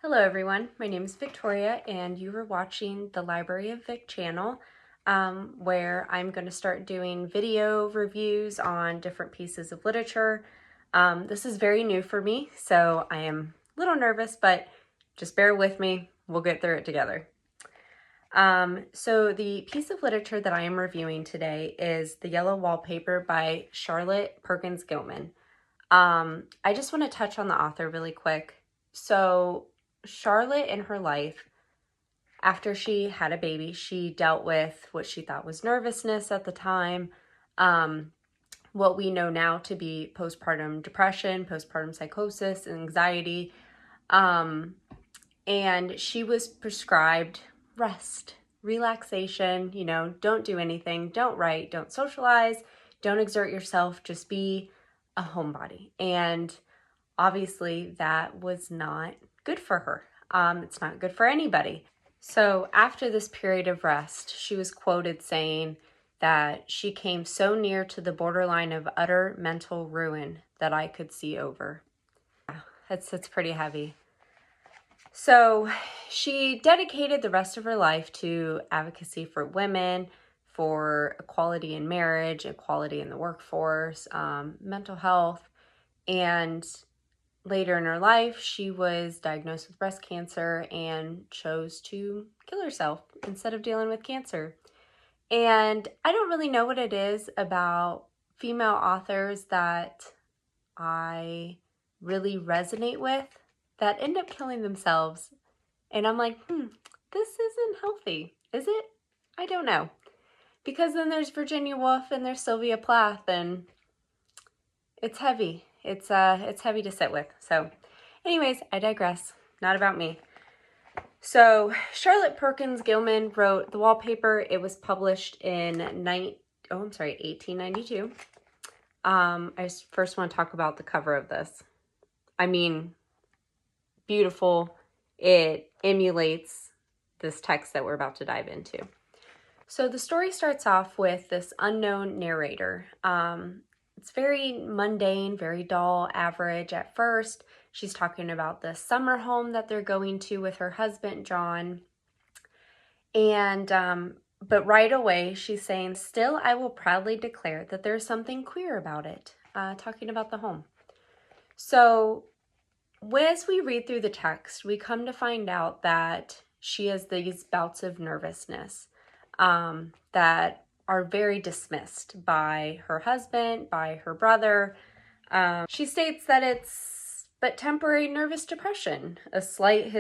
Hello everyone, my name is Victoria and you are watching the Library of Vic channel where I'm going to start doing video reviews on different pieces of literature. This is very new for me, so I am a little nervous, but just bear with me, we'll get through it together. So the piece of literature that I am reviewing today is The Yellow Wallpaper by Charlotte Perkins Gilman. I just want to touch on the author really quick. So Charlotte in her life, after she had a baby, she dealt with what she thought was nervousness at the time, what we know now to be postpartum depression, postpartum psychosis, and anxiety, and she was prescribed rest, relaxation, don't do anything, don't write, don't socialize, don't exert yourself, just be a homebody. And obviously that was not good for her. It's not good for anybody. So after this period of rest, she was quoted saying that she came so near to the borderline of utter mental ruin that I could see over. Yeah, that's pretty heavy. So she dedicated the rest of her life to advocacy for women, for equality in marriage, equality in the workforce, mental health, and later in her life, she was diagnosed with breast cancer and chose to kill herself instead of dealing with cancer. And I don't really know what it is about female authors that I really resonate with that end up killing themselves. And I'm like, this isn't healthy, is it? I don't know. Because then there's Virginia Woolf and there's Sylvia Plath, and it's heavy. It's heavy to sit with. So anyways, I digress. Not about me. So Charlotte Perkins Gilman wrote The Wallpaper. It was published in 1892. I first want to talk about the cover of this. I mean, beautiful. It emulates this text that we're about to dive into. So the story starts off with this unknown narrator. It's very mundane, very dull, average at first. She's talking about the summer home that they're going to with her husband, John. And, but right away she's saying, still, I will proudly declare that there's something queer about it, talking about the home. So as we read through the text, we come to find out that she has these bouts of nervousness that are very dismissed by her husband, by her brother. She states that it's but temporary nervous depression, a slight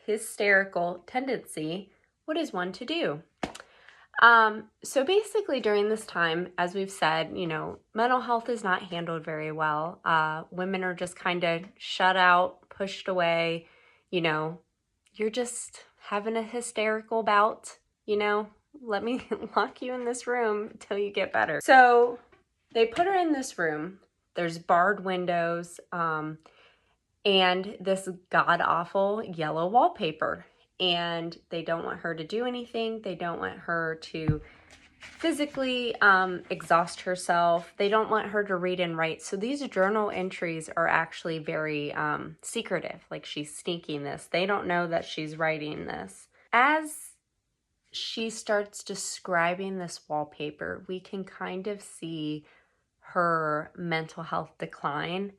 hysterical tendency. What is one to do? So basically during this time, as we've said, mental health is not handled very well. Women are just kind of shut out, pushed away. You're just having a hysterical bout, let me lock you in this room until you get better. So they put her in this room. There's barred windows and this god-awful yellow wallpaper. And they don't want her to do anything. They don't want her to physically exhaust herself. They don't want her to read and write. So these journal entries are actually very secretive. Like, she's sneaking this. They don't know that she's writing this. As she starts describing this wallpaper, we can kind of see her mental health decline.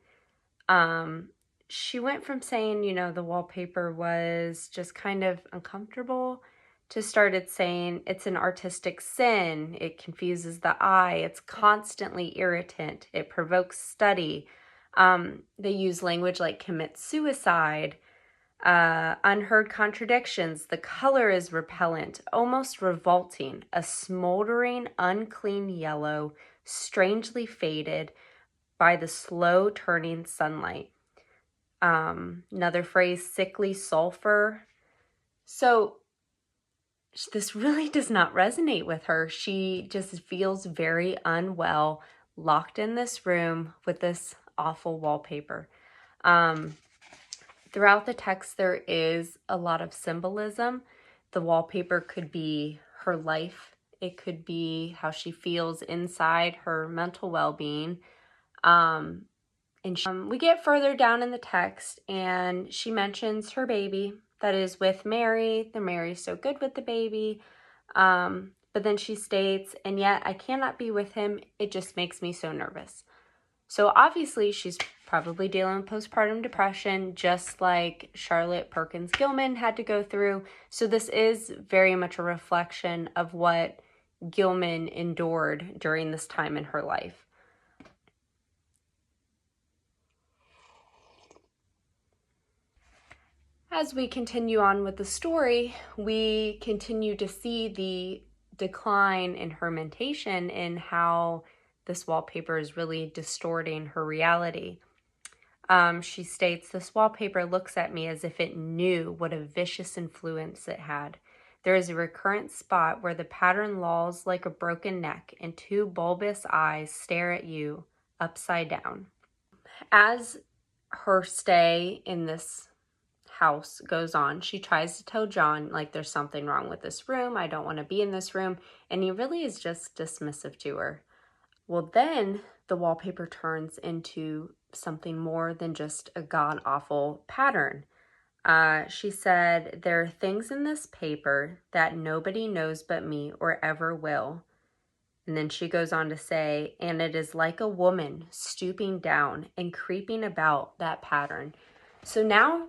She went from saying, the wallpaper was just kind of uncomfortable to started saying it's an artistic sin. It confuses the eye. It's constantly irritant. It provokes study. They use language like commit suicide. Unheard contradictions. The color is repellent, almost revolting, a smoldering, unclean yellow, strangely faded by the slow turning sunlight. Another phrase, sickly sulfur. So this really does not resonate with her. She just feels very unwell, locked in this room with this awful wallpaper. Throughout the text, there is a lot of symbolism. The wallpaper could be her life. It could be how she feels inside, her mental well-being. And we get further down in the text, and she mentions her baby that is with Mary. The Mary's so good with the baby. But then she states, and yet I cannot be with him. It just makes me so nervous. So obviously she's probably dealing with postpartum depression, just like Charlotte Perkins Gilman had to go through. So this is very much a reflection of what Gilman endured during this time in her life. As we continue on with the story, we continue to see the decline in her mentation and how this wallpaper is really distorting her reality. She states, "This wallpaper looks at me as if it knew what a vicious influence it had. There is a recurrent spot where the pattern lolls like a broken neck and two bulbous eyes stare at you upside down." As her stay in this house goes on, she tries to tell John, like, there's something wrong with this room. I don't want to be in this room. And he really is just dismissive to her. Well, then the wallpaper turns into something more than just a god-awful pattern. She said, "There are things in this paper that nobody knows but me or ever will." And then she goes on to say, "And it is like a woman stooping down and creeping about that pattern." So now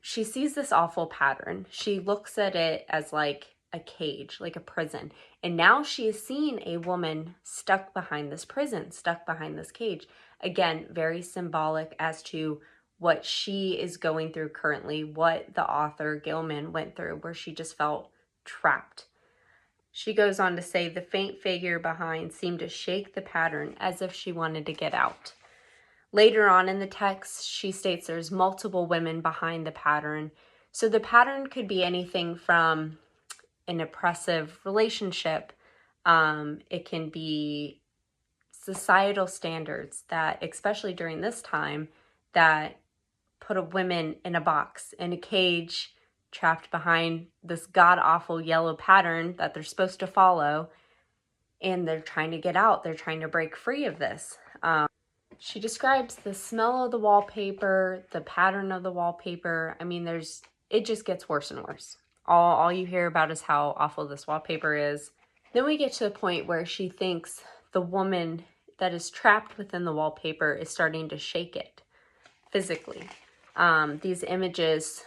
she sees this awful pattern. She looks at it as like a cage, like a prison. And now she is seeing a woman stuck behind this prison, stuck behind this cage. Again, very symbolic as to what she is going through currently, what the author Gilman went through, where she just felt trapped. She goes on to say, "The faint figure behind seemed to shake the pattern as if she wanted to get out." Later on in the text, she states there's multiple women behind the pattern. So the pattern could be anything from an oppressive relationship. It can be societal standards that, especially during this time, that put a women in a box, in a cage, trapped behind this god-awful yellow pattern that they're supposed to follow. And they're trying to get out. They're trying to break free of this. She describes the smell of the wallpaper, the pattern of the wallpaper. I mean, it just gets worse and worse. All you hear about is how awful this wallpaper is. Then we get to the point where she thinks the woman that is trapped within the wallpaper is starting to shake it physically. These images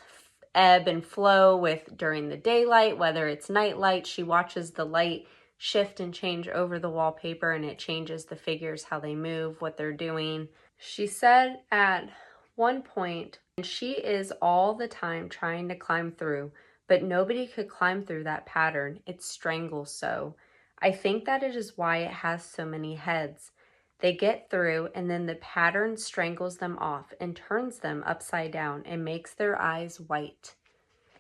ebb and flow with during the daylight, whether it's night light. She watches the light shift and change over the wallpaper, and it changes the figures, how they move, what they're doing. She said at one point, she is all the time trying to climb through, but nobody could climb through that pattern. It strangles so. I think that it is why it has so many heads. They get through, and then the pattern strangles them off and turns them upside down and makes their eyes white.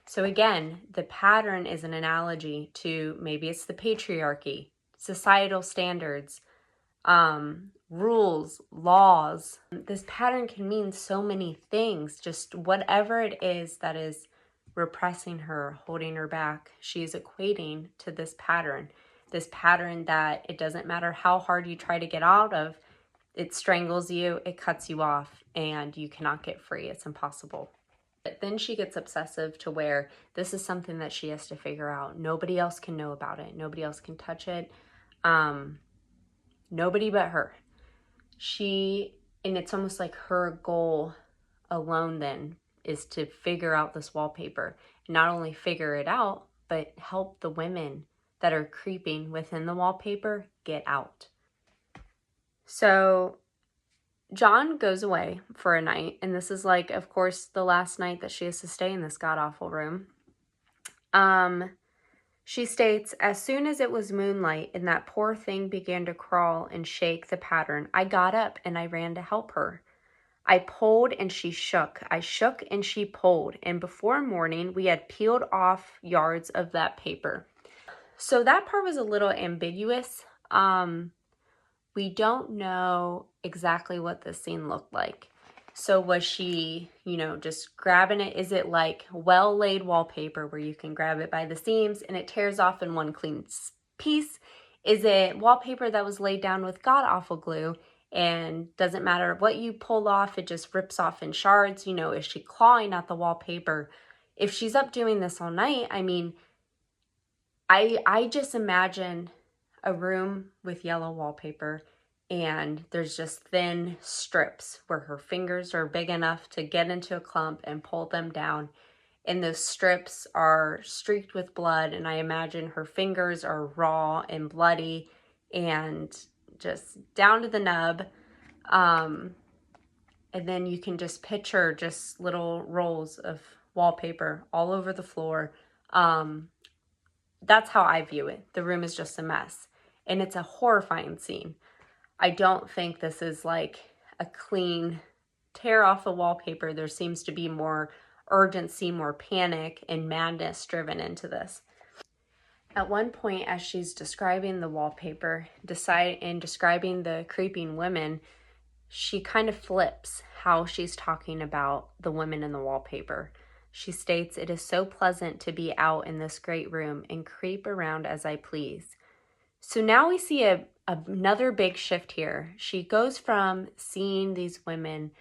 So again, the pattern is an analogy to maybe it's the patriarchy, societal standards, rules, laws. This pattern can mean so many things, just whatever it is that is repressing her, holding her back, she's equating to this pattern that it doesn't matter how hard you try to get out of, it strangles you, it cuts you off, and you cannot get free. It's impossible. But then she gets obsessive to where this is something that she has to figure out. Nobody else can know about it. Nobody else can touch it. Nobody but her. And it's almost like her goal alone then is to figure out this wallpaper. And not only figure it out, but help the women that are creeping within the wallpaper get out. So John goes away for a night, and this is like, of course, the last night that she has to stay in this god-awful room. She states, "As soon as it was moonlight and that poor thing began to crawl and shake the pattern, I got up and I ran to help her. I pulled and she shook. I shook and she pulled. And before morning, we had peeled off yards of that paper." So that part was a little ambiguous. We don't know exactly what this scene looked like. So was she, just grabbing it? Is it like well-laid wallpaper where you can grab it by the seams and it tears off in one clean piece? Is it wallpaper that was laid down with god-awful glue and doesn't matter what you pull off, it just rips off in shards. You know, is she clawing at the wallpaper? If she's up doing this all night, I mean, I just imagine a room with yellow wallpaper and there's just thin strips where her fingers are big enough to get into a clump and pull them down. And those strips are streaked with blood, and I imagine her fingers are raw and bloody and just down to the nub. And then you can just picture just little rolls of wallpaper all over the floor. That's how I view it. The room is just a mess, and it's a horrifying scene. I don't think this is like a clean tear off the wallpaper. There seems to be more urgency, more panic, and madness driven into this. At one point, as she's describing the wallpaper, describing the creeping women, she kind of flips how she's talking about the women in the wallpaper. She states, "It is so pleasant to be out in this great room and creep around as I please." So now we see another big shift here. She goes from seeing these women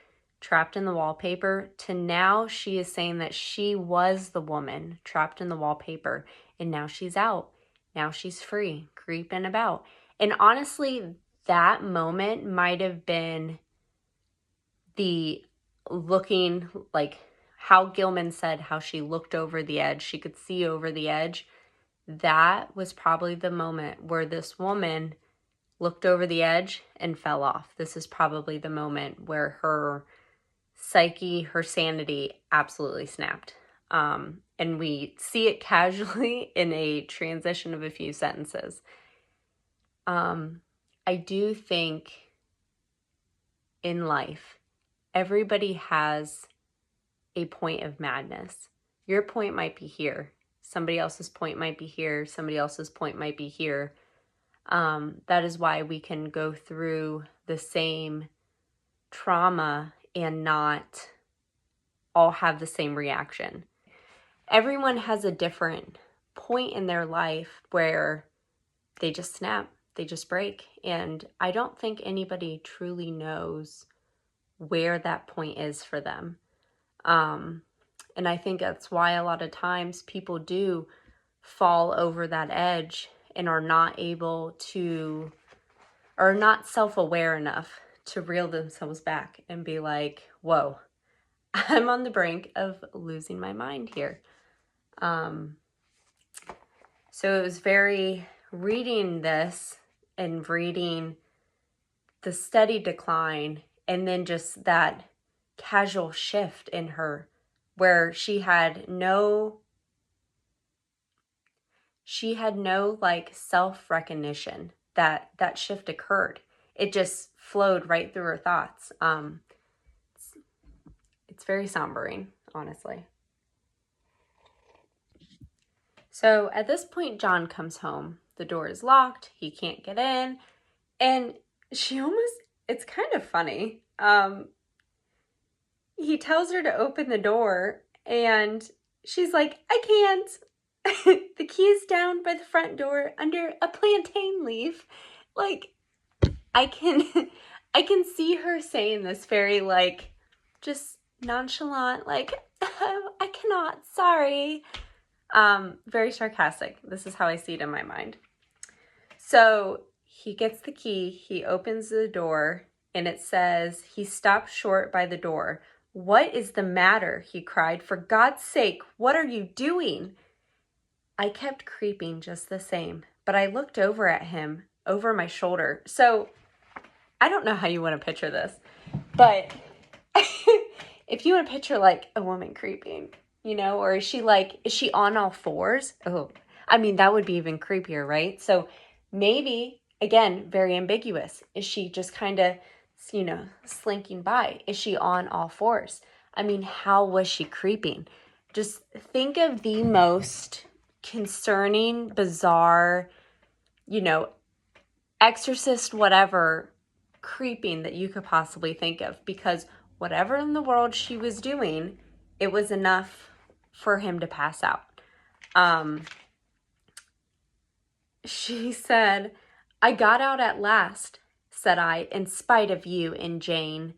trapped in the wallpaper to now she is saying that she was the woman trapped in the wallpaper, and now she's out. Now she's free, creeping about. And honestly, that moment might have been the looking, like how Gilman said how she looked over the edge. She could see over the edge. That was probably the moment where this woman looked over the edge and fell off. This is probably the moment where her psyche, her sanity absolutely snapped. And we see it casually in a transition of a few sentences. I do think in life, everybody has a point of madness. Your point might be here. Somebody else's point might be here. Somebody else's point might be here. That is why we can go through the same trauma and not all have the same reaction. Everyone has a different point in their life where they just snap, they just break. And I don't think anybody truly knows where that point is for them. And I think that's why a lot of times people do fall over that edge and are not able to, or not self-aware enough to reel themselves back and be like, whoa, I'm on the brink of losing my mind here. So it was very, reading this and reading the steady decline and then just that casual shift in her where she had no like self-recognition that shift occurred. It just flowed right through her thoughts. It's very sombering, honestly. So at this point, John comes home. The door is locked. He can't get in. And it's kind of funny. He tells her to open the door and she's like, I can't. The key's down by the front door under a plantain leaf. Like, I can see her saying this very like, just nonchalant, like, oh, I cannot, sorry. Very sarcastic. This is how I see it in my mind. So he gets the key, he opens the door, and it says, he stopped short by the door. What is the matter? He cried. For God's sake, what are you doing? I kept creeping just the same, but I looked over at him, over my shoulder. So I don't know how you want to picture this, but if you want to picture like a woman creeping, you know, or is she on all fours? Oh, I mean, that would be even creepier, right? So maybe, again, very ambiguous. Is she just kind of, you know, slinking by? Is she on all fours? I mean, how was she creeping? Just think of the most concerning, bizarre, you know, exorcist, whatever, creeping that you could possibly think of, because whatever in the world she was doing, it was enough for him to pass out. She said, I got out at last. said I, in spite of you and Jane,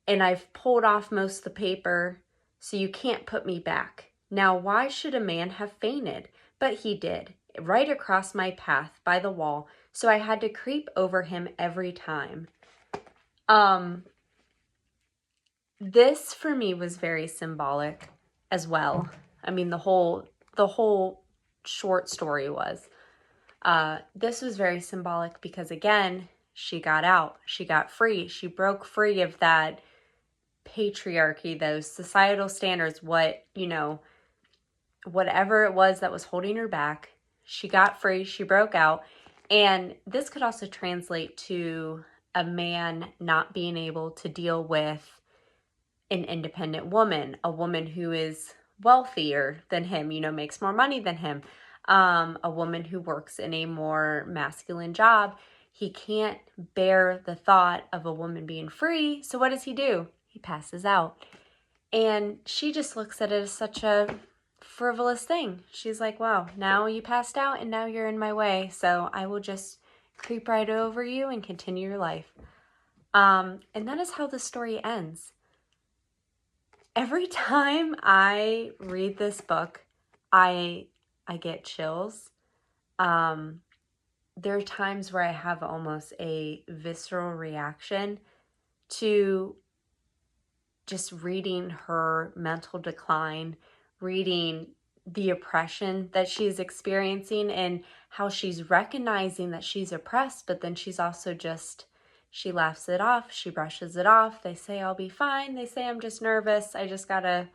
and I've pulled off most of the paper, so you can't put me back. Now why should a man have fainted? But he did, right across my path by the wall, so I had to creep over him every time. This for me was very symbolic as well. I mean, the whole short story was. This was very symbolic because, again, she got out. She got free. She broke free of that patriarchy, those societal standards, whatever it was that was holding her back. She got free. She broke out. And this could also translate to a man not being able to deal with an independent woman, a woman who is wealthier than him, makes more money than him, a woman who works in a more masculine job. He can't bear the thought of a woman being free, so what does he do? He passes out. And she just looks at it as such a frivolous thing. She's like, wow, now you passed out and now you're in my way, so I will just creep right over you and continue your life. And that is how the story ends. Every time I read this book, I get chills. There are times where I have almost a visceral reaction to just reading her mental decline, reading the oppression that she's experiencing and how she's recognizing that she's oppressed, but then she's also she laughs it off. She brushes it off. They say, I'll be fine. They say, I'm just nervous. I just gotta,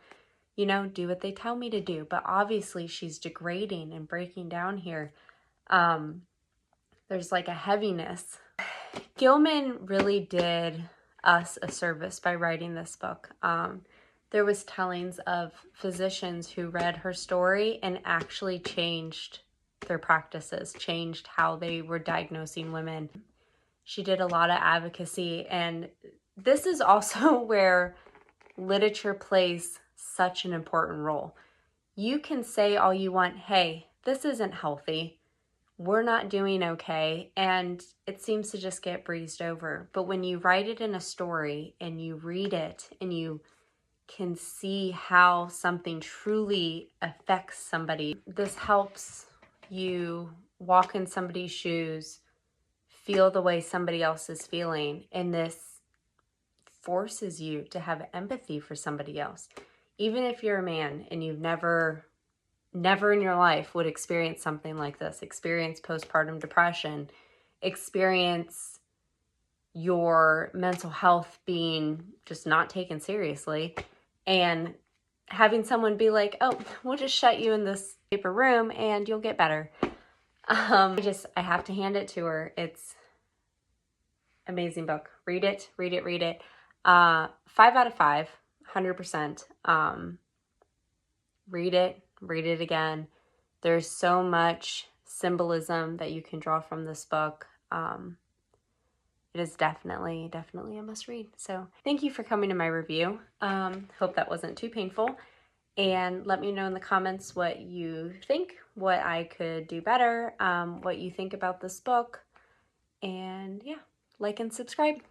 do what they tell me to do. But obviously she's degrading and breaking down here. There's like a heaviness. Gilman really did us a service by writing this book. There was tellings of physicians who read her story and actually changed their practices, changed how they were diagnosing women. She did a lot of advocacy, and this is also where literature plays such an important role. You can say all you want, hey, this isn't healthy, we're not doing okay, and it seems to just get breezed over. But when you write it in a story and you read it and you can see how something truly affects somebody, this helps you walk in somebody's shoes, feel the way somebody else is feeling, and this forces you to have empathy for somebody else. Even if you're a man and you've never in your life would experience something like this, experience postpartum depression, experience your mental health being just not taken seriously, and having someone be like, oh, we'll just shut you in this paper room and you'll get better. I have to hand it to her. It's amazing book. Read it. 5 out of 5, 100%. Read it again. There's so much symbolism that you can draw from this book. It is definitely a must read. So thank you for coming to my review. Hope that wasn't too painful. And let me know in the comments what you think, what I could do better, what you think about this book. And yeah, like and subscribe.